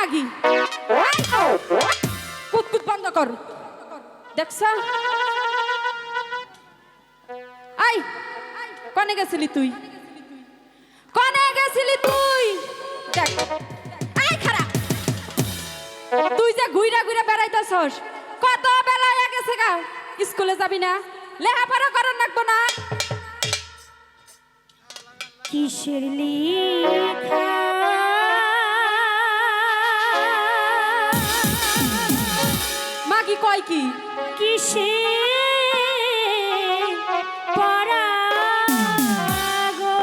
মাগি কুতকুত বন্ধ কর। দেখছ আই কনে গেছিলি তুই? কনে গেছিলি তুই? দেখ আই খারাপ তুই যে ঘুইরা ঘুইরা বেড়াইতেছস, কত বেলা হয়ে গেছে গা, স্কুলে যাবি না? লেখাপড়া করার লাগবো না? কিসের লেখা মাগি কয় কি? কিসে পড়া গো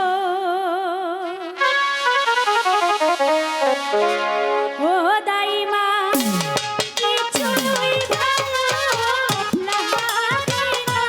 ও দাইমা কিছুই ভালো লাগে না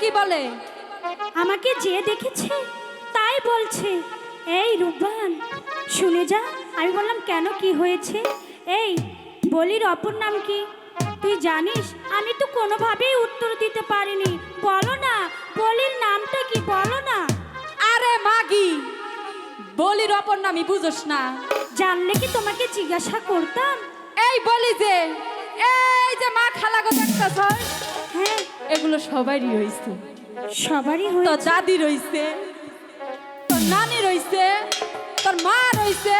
কি বলে? আমাকে যে দেখেছে তাই বলছে। এই রূপবান শুনে যা। আমি বললাম কেন, কি হয়েছে? এই বলির অপর নাম কি তুই জানিস? আমি তো কোনোভাবেই উত্তর দিতে পারিনি। বলো না বলির নামটা কি, বলো না। আরে মাগি, বলির অপর নামই বুঝোস না? জানলে কি তোমাকে জিজ্ঞাসা করতাম? এই বলি যে এই যে মা খালাগো দেখতেছ, হ্যাঁ এগুলো সবারই হইছে। সবারই তোর হয়েছে। দাদি রইছে, তোর নানি রইছে, তোর মা রইছে,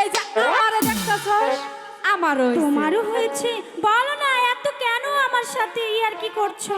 এই যে আমারে দেখতেছ আমারও হইছে। তোমারও হয়েছে? বলো না, এত কেন আমার সাথে ইয়ার কি করছো?